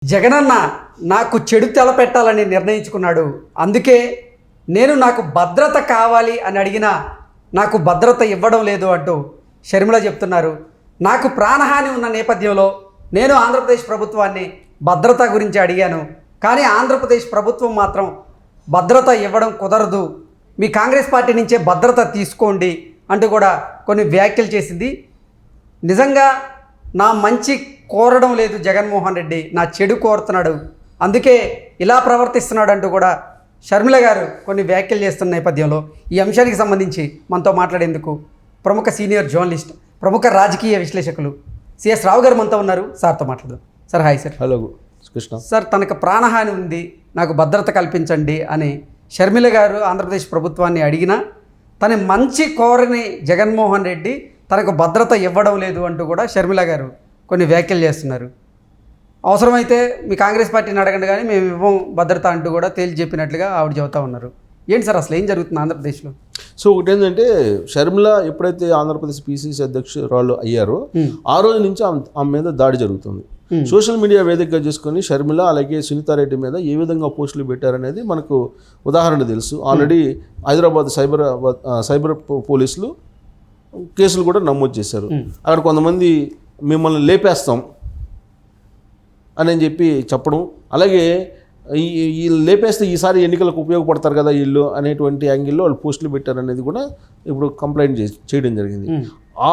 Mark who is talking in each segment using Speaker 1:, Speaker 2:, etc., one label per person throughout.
Speaker 1: జగనన్న నాకు చెడు తలపెట్టాలని నిర్ణయించుకున్నాడు. అందుకే నాకు భద్రత కావాలి అని అడిగినా నాకు భద్రత ఇవ్వడం లేదు అంటూ షర్మిల చెప్తున్నారు. నాకు ప్రాణహాని ఉన్న నేపథ్యంలో నేను ఆంధ్రప్రదేశ్ ప్రభుత్వాన్ని భద్రత గురించి అడిగాను, కానీ ఆంధ్రప్రదేశ్ ప్రభుత్వం మాత్రం భద్రత ఇవ్వడం కుదరదు, మీ కాంగ్రెస్ పార్టీ నుంచే భద్రత తీసుకోండి అంటూ కూడా కొన్ని వ్యాఖ్యలు చేసింది. నిజంగా నా మంచి కోరడం లేదు జగన్మోహన్ రెడ్డి, నా చెడు కోరుతున్నాడు, అందుకే ఇలా ప్రవర్తిస్తున్నాడు అంటూ కూడా షర్మిల గారు కొన్ని వ్యాఖ్యలు చేస్తున్న నేపథ్యంలో ఈ అంశానికి సంబంధించి మనతో మాట్లాడేందుకు ప్రముఖ సీనియర్ జర్నలిస్ట్, ప్రముఖ రాజకీయ విశ్లేషకులు సిఎస్ రావు గారు మనతో ఉన్నారు. సార్తో మాట్లాడదాం. Sir hi sir.
Speaker 2: Hello Krishna.
Speaker 1: Sir, తనకు ప్రాణహాని ఉంది, నాకు భద్రత కల్పించండి అని షర్మిల గారు ఆంధ్రప్రదేశ్ ప్రభుత్వాన్ని అడిగినా తన మంచి కోరని జగన్మోహన్ రెడ్డి తనకు భద్రత ఇవ్వడం లేదు అంటూ కూడా షర్మిల గారు కొన్ని వ్యాఖ్యలు చేస్తున్నారు. అవసరమైతే మీ కాంగ్రెస్ పార్టీని అడగండి కానీ మేము ఇవ్వం భద్రత అంటూ కూడా తేల్చి చెప్పినట్లుగా ఆవిడ చెబుతూ ఉన్నారు. ఏంటి సార్ అసలు ఏం జరుగుతుంది ఆంధ్రప్రదేశ్లో?
Speaker 2: సో ఒకటి ఏంటంటే, షర్మిల ఎప్పుడైతే ఆంధ్రప్రదేశ్ పిసిసి అధ్యక్షురాలు అయ్యారో ఆ రోజు నుంచి ఆమె మీద దాడి జరుగుతుంది. సోషల్ మీడియా వేదికగా చేసుకొని షర్మిల అలాగే సునీతారెడ్డి మీద ఏ విధంగా పోస్టులు పెట్టారనేది మనకు ఉదాహరణ తెలుసు. ఆల్రెడీ హైదరాబాద్ సైబర్ పోలీసులు కేసులు కూడా నమోదు చేశారు. అక్కడ కొంతమంది మిమ్మల్ని లేపేస్తాం అని చెప్పి చెప్పడం, అలాగే ఈ లేపేస్తే ఈసారి ఎన్నికలకు ఉపయోగపడతారు కదా వీళ్ళు అనేటువంటి యాంగిల్లో వాళ్ళు పోస్టులు పెట్టారనేది కూడా ఇప్పుడు కంప్లైంట్ చేయడం జరిగింది.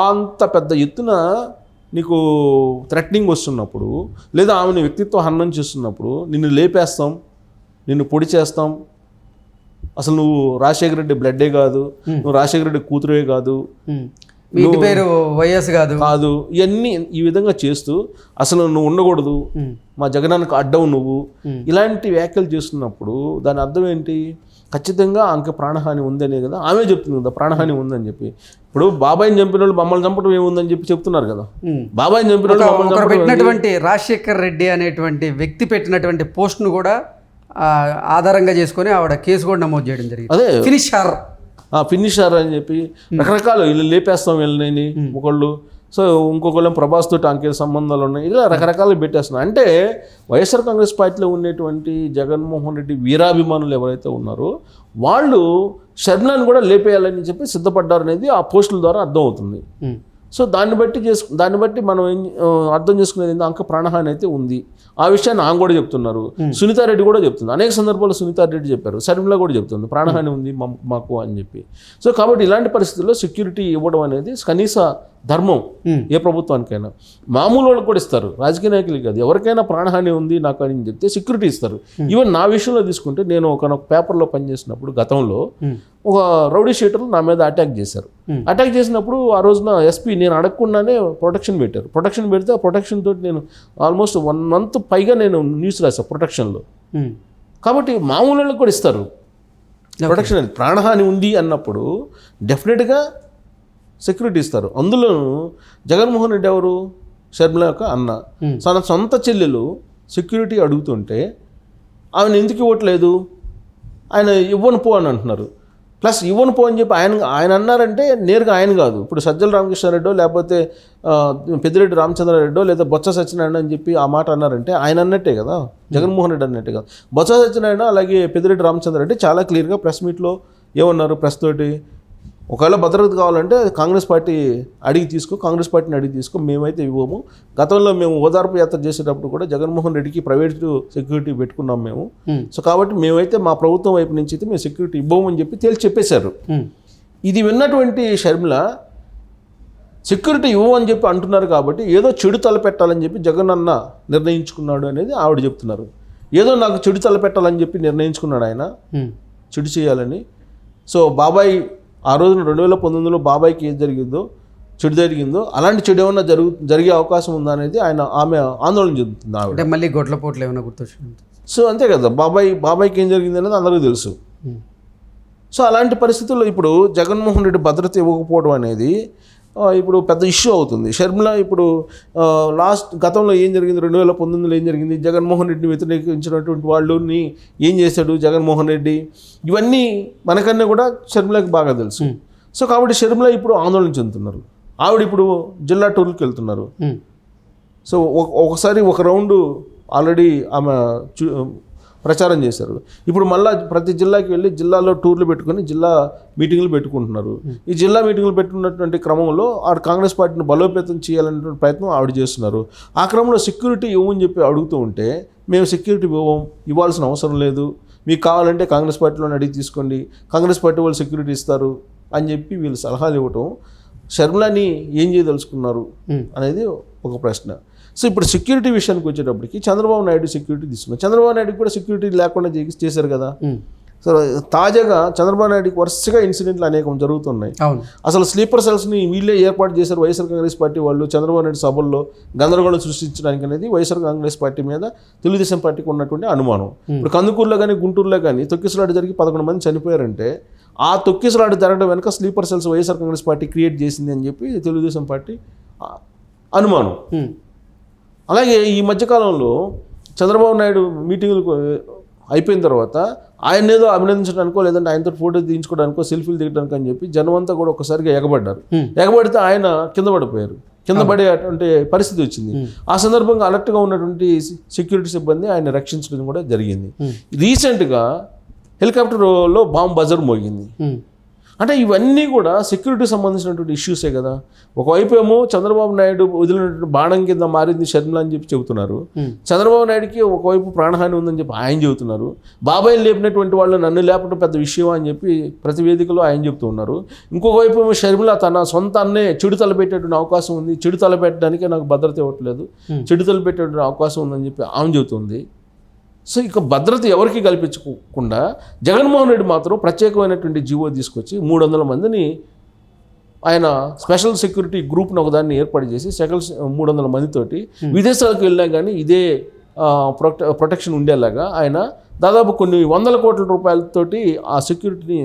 Speaker 2: అంత పెద్ద ఎత్తున నీకు థ్రెటనింగ్ వస్తున్నప్పుడు, లేదా ఆమెను వ్యక్తిత్వ హననం చేస్తున్నప్పుడు, నిన్ను లేపేస్తాం, నిన్ను పొడి చేస్తాం, అసలు నువ్వు రాజశేఖర రెడ్డి బ్లడ్డే కాదు, నువ్వు రాజశేఖర రెడ్డి కూతురే కాదు,
Speaker 1: ఇంటి పేరు వైఎస్ కాదు,
Speaker 2: ఇవన్నీ ఈ విధంగా చేస్తూ అసలు నువ్వు ఉండకూడదు, మా జగనానికి అడ్డం నువ్వు, ఇలాంటి వ్యాఖ్యలు చేస్తున్నప్పుడు దాని అర్థం ఏంటి? ఖచ్చితంగా ఆమెకి ప్రాణహాని ఉందనే కదా ఆమె చెప్తుంది కదా, ప్రాణహాని ఉందని చెప్పి. ఇప్పుడు బాబాయిని చంపిన వాళ్ళు మమ్మల్ని చంపడం ఏముందని చెప్పి చెప్తున్నారు కదా. బాబాయిని చంపిన వాళ్ళు
Speaker 1: పెట్టినటువంటి రాజశేఖర్ రెడ్డి అనేటువంటి వ్యక్తి పెట్టినటువంటి పోస్ట్ను కూడా ఆధారంగా చేసుకొని ఆవిడ కేసు కూడా నమోదు చేయడం జరిగింది.
Speaker 2: అదే
Speaker 1: ఫినిషర్
Speaker 2: అని చెప్పి రకరకాలు వీళ్ళు లేపేస్తాం వీళ్ళని ఒకళ్ళు, సో ఇంకొకళ్ళు ప్రభాస్ తోటి అంకెల సంబంధాలు ఉన్నాయి, ఇలా రకరకాలు పెట్టేస్తున్నాయి. అంటే వైఎస్ఆర్ కాంగ్రెస్ పార్టీలో ఉండేటువంటి జగన్మోహన్ రెడ్డి వీరాభిమానులు ఎవరైతే ఉన్నారో వాళ్ళు షర్మిలను కూడా లేపేయాలని చెప్పి సిద్ధపడ్డారు అనేది ఆ పోస్టుల ద్వారా అర్థమవుతుంది. సో దాన్ని బట్టి మనం అర్థం చేసుకునేది అంక ప్రాణహాని అయితే ఉంది. ఆ విషయాన్ని ఆమె కూడా చెప్తున్నారు, సునీతారెడ్డి కూడా చెప్తుంది, అనేక సందర్భాల్లో సునీతారెడ్డి చెప్పారు, షర్మిల కూడా చెప్తుంది ప్రాణహాని ఉంది మాకు అని చెప్పి. సో కాబట్టి ఇలాంటి పరిస్థితుల్లో సెక్యూరిటీ ఇవ్వడం అనేది కనీస ధర్మం ఏ ప్రభుత్వానికైనా. మామూలు వాళ్ళకి కూడా ఇస్తారు, రాజకీయ నాయకులకి కాదు, ఎవరికైనా ప్రాణహాని ఉంది నాకు అని చెప్తే సెక్యూరిటీ ఇస్తారు. ఈవెన్ నా విషయంలో తీసుకుంటే, నేను ఒక పేపర్లో పనిచేసినప్పుడు గతంలో ఒక రౌడీ షీటర్లు నా మీద అటాక్ చేశారు. అటాక్ చేసినప్పుడు ఆ రోజున ఎస్పీ నేను అడగకుండానే ప్రొటెక్షన్ పెట్టారు. ప్రొటెక్షన్ పెడితే ఆ ప్రొటెక్షన్ తోటి నేను ఆల్మోస్ట్ 1 month పైగా నేను న్యూస్ రాశాను ప్రొటెక్షన్లో. కాబట్టి మామూలు వాళ్ళకి కూడా ఇస్తారు ప్రొటెక్షన్. అది ప్రాణహాని ఉంది అన్నప్పుడు డెఫినెట్గా సెక్యూరిటీ ఇస్తారు. అందులో జగన్మోహన్ రెడ్డి ఎవరు? షర్మిల యొక్క అన్న. తన సొంత చెల్లెలు సెక్యూరిటీ అడుగుతుంటే ఆయన ఎందుకు ఇవ్వట్లేదు, ఆయన ఇవ్వను పో అని అంటున్నారు. ప్లస్ ఇవ్వను పో అని చెప్పి ఆయన అన్నారంటే నేరుగా ఆయన కాదు, ఇప్పుడు సజ్జల రామకృష్ణారెడ్డో లేకపోతే పెద్దిరెడ్డి రామచంద్రారెడ్డో లేదా బొత్స సత్యనారాయణ అని చెప్పి ఆ మాట అన్నారంటే ఆయన అన్నట్టే కదా, జగన్మోహన్ రెడ్డి అన్నట్టే కదా. బొత్స సత్యనారాయణ అలాగే పెద్దిరెడ్డి రామచంద్రారెడ్డి చాలా క్లియర్గా ప్రెస్ మీట్లో ఏమన్నారు, ప్రెస్ తోటి ఒకవేళ భద్రత కావాలంటే కాంగ్రెస్ పార్టీని అడిగి తీసుకో, మేమైతే ఇవ్వము. గతంలో మేము ఓదార్పు యాత్ర చేసేటప్పుడు కూడా జగన్మోహన్ రెడ్డికి ప్రైవేట్ సెక్యూరిటీ పెట్టుకున్నాం మేము. సో కాబట్టి మేమైతే మా ప్రభుత్వం వైపు నుంచి అయితే మేము సెక్యూరిటీ ఇవ్వము అని చెప్పి తేల్చి చెప్పేశారు. ఇది విన్నటువంటి షర్మిల సెక్యూరిటీ ఇవ్వమని చెప్పి అంటున్నారు కాబట్టి ఏదో చెడు తలపెట్టాలని చెప్పి జగన్ అన్న నిర్ణయించుకున్నాడు అనేది ఆవిడ చెప్తున్నారు. ఏదో నాకు చెడు తలపెట్టాలని చెప్పి నిర్ణయించుకున్నాడు ఆయన, చెడు చేయాలని. సో బాబాయ్ ఆ రోజున 2019లో బాబాయ్కి ఏం చెడు జరిగిందో అలాంటి చెడు ఏమన్నా జరిగే అవకాశం ఉందా అనేది ఆమె ఆందోళన చెందుతుంది. ఆవిడ
Speaker 1: మళ్ళీ గొడ్లపోట్లు ఏమైనా గుర్తొచ్చింది. సో
Speaker 2: అంతే కదా, బాబాయ్కి ఏం జరిగింది అనేది అందరికీ తెలుసు. సో అలాంటి పరిస్థితుల్లో ఇప్పుడు జగన్మోహన్ రెడ్డి భద్రత ఇవ్వకపోవడం అనేది ఇప్పుడు పెద్ద ఇష్యూ అవుతుంది. షర్మిల ఇప్పుడు గతంలో ఏం జరిగింది, 2019లో ఏం జరిగింది, జగన్మోహన్ రెడ్డిని వ్యతిరేకించినటువంటి వాళ్ళని ఏం చేశాడు జగన్మోహన్ రెడ్డి, ఇవన్నీ మనకన్నా కూడా షర్మిలకి బాగా తెలుసు. సో కాబట్టి షర్మిల ఇప్పుడు ఆందోళన చెందుతున్నారు. ఆవిడ ఇప్పుడు జిల్లా టూర్కి వెళ్తున్నారు. సో ఒకసారి ఒక రౌండ్ ఆల్రెడీ ఆమె ప్రచారం చేశారు. ఇప్పుడు మళ్ళీ ప్రతి జిల్లాకి వెళ్ళి జిల్లాలో టూర్లు పెట్టుకొని జిల్లా మీటింగ్లు పెట్టుకుంటున్నారు. ఈ జిల్లా మీటింగ్లు పెట్టుకున్నటువంటి క్రమంలో ఆవిడ కాంగ్రెస్ పార్టీని బలోపేతం చేయాలనేటువంటి ప్రయత్నం ఆవిడ చేస్తున్నారు. ఆ క్రమంలో సెక్యూరిటీ ఇవ్వమని చెప్పి అడుగుతూ ఉంటే మేము సెక్యూరిటీ ఇవ్వాల్సిన అవసరం లేదు, మీకు కావాలంటే కాంగ్రెస్ పార్టీలోనే అడిగి తీసుకోండి, కాంగ్రెస్ పార్టీ వాళ్ళు సెక్యూరిటీ ఇస్తారు అని చెప్పి వీళ్ళు సలహాలు ఇవ్వటం షర్మిలాని ఏం చేయదలుచుకున్నారు అనేది ఒక ప్రశ్న. సో ఇప్పుడు సెక్యూరిటీ విషయానికి వచ్చేటప్పటికి చంద్రబాబు నాయుడు సెక్యూరిటీ తీసుకున్నారు. చంద్రబాబు నాయుడుకి కూడా సెక్యూరిటీ లేకుండా చేశారు కదా. సో తాజాగా చంద్రబాబు నాయుడుకి వరుసగా ఇన్సిడెంట్లు అనేకం జరుగుతున్నాయి. అసలు స్లీపర్ సెల్స్ని వీళ్ళే ఏర్పాటు చేశారు వైఎస్ఆర్ కాంగ్రెస్ పార్టీ వాళ్ళు. చంద్రబాబు నాయుడు సభల్లో గందరగోళం సృష్టించడానికి అనేది వైఎస్ఆర్ కాంగ్రెస్ పార్టీ మీద తెలుగుదేశం పార్టీకి ఉన్నటువంటి అనుమానం. ఇప్పుడు కందుకూరులో కానీ గుంటూరులో కానీ తొక్కిసలాట జరిగి 11 మంది చనిపోయారంటే ఆ తొక్కిసలాట జరగడం వెనక sleeper cells YSR Congress party create చేసింది అని చెప్పి తెలుగుదేశం పార్టీ అనుమానం. అలాగే ఈ మధ్యకాలంలో చంద్రబాబు నాయుడు మీటింగులకు అయిపోయిన తర్వాత ఆయన ఏదో అభినందించడానికో లేదంటే ఆయనతో ఫోటో తీయించుకోవడానికో సెల్ఫీలు దిగడానికి అని చెప్పి జనమంతా కూడా ఒక్కసారిగా ఎగబడ్డారు. ఎగబడితే ఆయన కింద పడిపోయారు. కింద పడేటువంటి పరిస్థితి వచ్చింది. ఆ సందర్భంగా అలర్ట్గా ఉన్నటువంటి సెక్యూరిటీ సిబ్బంది ఆయన రక్షించడం కూడా జరిగింది. రీసెంట్గా హెలికాప్టర్లో బాంబ్ బజర్ మోగింది. అంటే ఇవన్నీ కూడా సెక్యూరిటీకి సంబంధించినటువంటి ఇష్యూసే కదా. ఒకవైపు ఏమో చంద్రబాబు నాయుడు వదిలినటువంటి బాణం కింద మారింది షర్మిల అని చెప్పి చెబుతున్నారు. చంద్రబాబు నాయుడుకి ఒకవైపు ప్రాణహాని ఉందని చెప్పి ఆయన చెబుతున్నారు. బాబాయిని లేపినటువంటి వాళ్ళు నన్ను లేపడం పెద్ద విషయం అని చెప్పి ప్రతి వేదికలో ఆయన చెబుతూ ఉన్నారు. ఇంకొక వైపు ఏమో షర్మిల తన సొంత అన్నే చెడు తలపెట్టేటువంటి అవకాశం ఉంది, చెడు తలపెట్టడానికే నాకు భద్రత ఇవ్వట్లేదు, చెడు తలపెట్టేటువంటి అవకాశం ఉందని చెప్పి ఆమె చెబుతుంది. సో ఇక భద్రత ఎవరికి కల్పించకుండా జగన్మోహన్ రెడ్డి మాత్రం ప్రత్యేకమైనటువంటి జీవో తీసుకొచ్చి 300 మందిని ఆయన స్పెషల్ సెక్యూరిటీ గ్రూప్ను ఒకదాన్ని ఏర్పాటు చేసి 300 మందితోటి విదేశాలకు వెళ్ళినా కానీ ఇదే ప్రొటెక్షన్ ఉండేలాగా ఆయన దాదాపు కొన్ని 100 కోట్ల రూపాయలతోటి ఆ సెక్యూరిటీని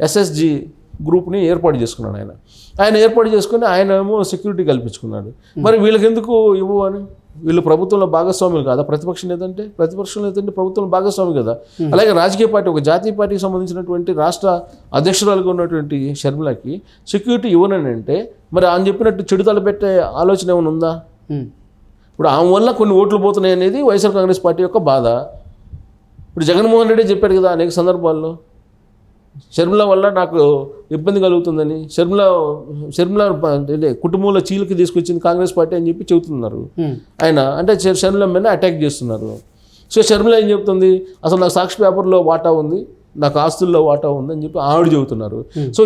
Speaker 2: ఎస్ఎస్జి గ్రూప్ని ఏర్పాటు చేసుకున్నాడు. ఆయన ఏర్పాటు చేసుకుని ఆయన ఏమో సెక్యూరిటీ కల్పించుకున్నాడు. మరి వీళ్ళకి ఎందుకు ఇవ్వు అని? వీళ్ళు ప్రభుత్వంలో భాగస్వాములు కదా. ప్రతిపక్షం లేదంటే ప్రభుత్వంలో భాగస్వామి కదా. అలాగే రాజకీయ పార్టీ ఒక జాతీయ పార్టీకి సంబంధించినటువంటి రాష్ట్ర అధ్యక్షురాలుగా ఉన్నటువంటి షర్మిలకి సెక్యూరిటీ ఇవ్వనని అంటే మరి ఆయన చెప్పినట్టు చెడు తలపెట్టే ఆలోచన ఏమైనా ఉందా? ఇప్పుడు ఆమె వల్ల కొన్ని ఓట్లు పోతున్నాయి అనేది వైఎస్ఆర్ కాంగ్రెస్ పార్టీ యొక్క బాధ. ఇప్పుడు జగన్మోహన్ రెడ్డి చెప్పాడు కదా అనేక సందర్భాల్లో షర్మిల వల్ల నాకు ఇబ్బంది కలుగుతుందని. షర్మిల కుటుంబంలో చీలికి తీసుకొచ్చింది కాంగ్రెస్ పార్టీ అని చెప్పి చెబుతున్నారు ఆయన. అంటే షర్మిల మీద అటాక్ చేస్తున్నారు. సో షర్మిల ఏం చెప్తుంది, అసలు నాకు సాక్షి పేపర్లో వాటా ఉంది, నాకు ఆస్తుల్లో వాటా ఉంది అని చెప్పి ఆవిడ చెబుతున్నారు. సో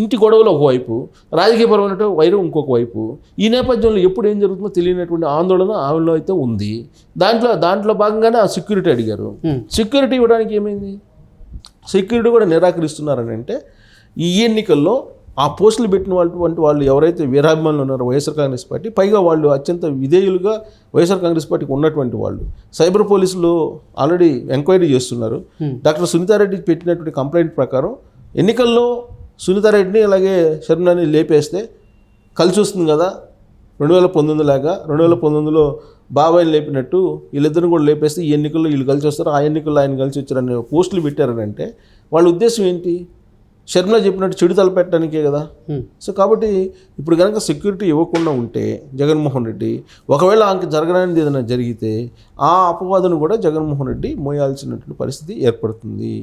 Speaker 2: ఇంటి గొడవలు ఒకవైపు, రాజకీయపరమైన వైరం ఇంకొక వైపు. ఈ నేపథ్యంలో ఎప్పుడు ఏం జరుగుతుందో తెలియనటువంటి ఆందోళన ఆవిడలో అయితే ఉంది. దాంట్లో భాగంగానే ఆ సెక్యూరిటీ అడిగారు. సెక్యూరిటీ ఇవ్వడానికి ఏమైంది? సెక్యూరిటీ కూడా నిరాకరిస్తున్నారని అంటే ఈ ఎన్నికల్లో ఆ పోస్టులు పెట్టిన వాళ్ళు ఎవరైతే వీరాభిమానులు ఉన్నారో వైఎస్ఆర్ కాంగ్రెస్ పార్టీ, పైగా వాళ్ళు అత్యంత విధేయులుగా వైఎస్ఆర్ కాంగ్రెస్ పార్టీకి ఉన్నటువంటి వాళ్ళు, సైబర్ పోలీసులు ఆల్రెడీ ఎంక్వైరీ చేస్తున్నారు. డాక్టర్ సునీతారెడ్డి పెట్టినటువంటి కంప్లైంట్ ప్రకారం ఎన్నికల్లో సునీతారెడ్డిని అలాగే షర్మిలాని లేపేస్తే కలిసి వస్తుంది కదా 2019 లాగా. 2019లో బాబాయిని లేపినట్టు వీళ్ళిద్దరిని కూడా లేపేస్తే ఈ ఎన్నికల్లో వీళ్ళు కలిసి వస్తారు, ఆ ఎన్నికల్లో ఆయన కలిసి వచ్చారనే పోస్టులు పెట్టారని అంటే వాళ్ళ ఉద్దేశం ఏంటి? షర్మిల చెప్పినట్టు చెడు తలపెట్టడానికే కదా. సో కాబట్టి ఇప్పుడు కనుక సెక్యూరిటీ ఇవ్వకుండా ఉంటే జగన్మోహన్ రెడ్డి, ఒకవేళ ఆమెకి జరగడానికి ఏదైనా జరిగితే ఆ అపవాదును కూడా జగన్మోహన్ రెడ్డి మోయాల్సినటువంటి పరిస్థితి ఏర్పడుతుంది.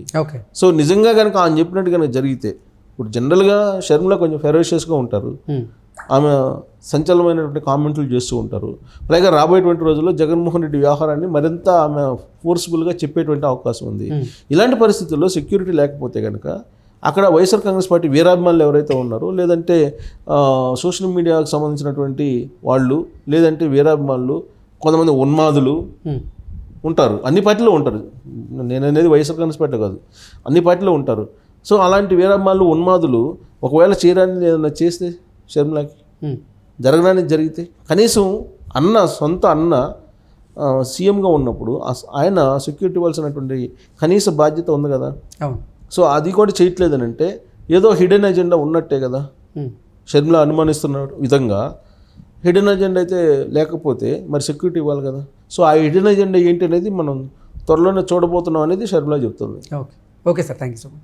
Speaker 2: సో నిజంగా కనుక ఆయన చెప్పినట్టు కనుక జరిగితే, ఇప్పుడు జనరల్గా షర్మిల కొంచెం ఫెరోషియస్గా ఉంటారు, ఆమె సంచలనమైనటువంటి కామెంట్లు చేస్తూ ఉంటారు. అలాగే రాబోయేటువంటి రోజుల్లో జగన్మోహన్ రెడ్డి వ్యవహారాన్ని మరింత ఆమె ఫోర్స్ఫుల్గా చెప్పేటువంటి అవకాశం ఉంది. ఇలాంటి పరిస్థితుల్లో సెక్యూరిటీ లేకపోతే కనుక అక్కడ వైఎస్ఆర్ కాంగ్రెస్ పార్టీ వీరాభిమానులు ఎవరైతే ఉన్నారో, లేదంటే సోషల్ మీడియాకు సంబంధించినటువంటి వాళ్ళు, లేదంటే వీరాభిమానులు, కొంతమంది ఉన్మాదులు ఉంటారు. అన్ని పార్టీలో ఉంటారు, నేను అనేది వైఎస్ఆర్ కాంగ్రెస్ పార్టీ కాదు, అన్ని పార్టీలో ఉంటారు. సో అలాంటి వీరాభిమానులు, ఉన్మాదులు ఒకవేళ చేయడానికి ఏదైనా చేస్తే, షర్మిలకి జరగడానికి జరిగితే, కనీసం సొంత అన్న సీఎంగా ఉన్నప్పుడు ఆయన సెక్యూరిటీ ఇవ్వాల్సినటువంటి కనీస బాధ్యత ఉంది కదా. సో అది కూడా చేయట్లేదని అంటే ఏదో హిడెన్ ఎజెండా ఉన్నట్టే కదా. షర్మిల అనుమానిస్తున్న విధంగా హిడెన్ ఎజెండా అయితే లేకపోతే మరి సెక్యూరిటీ ఇవ్వాలి కదా. సో ఆ హిడెన్ ఎజెండా ఏంటి అనేది మనం త్వరలోనే చూడబోతున్నాం అనేది షర్మిల చెప్తుంది.
Speaker 1: Okay sir, thank you so much.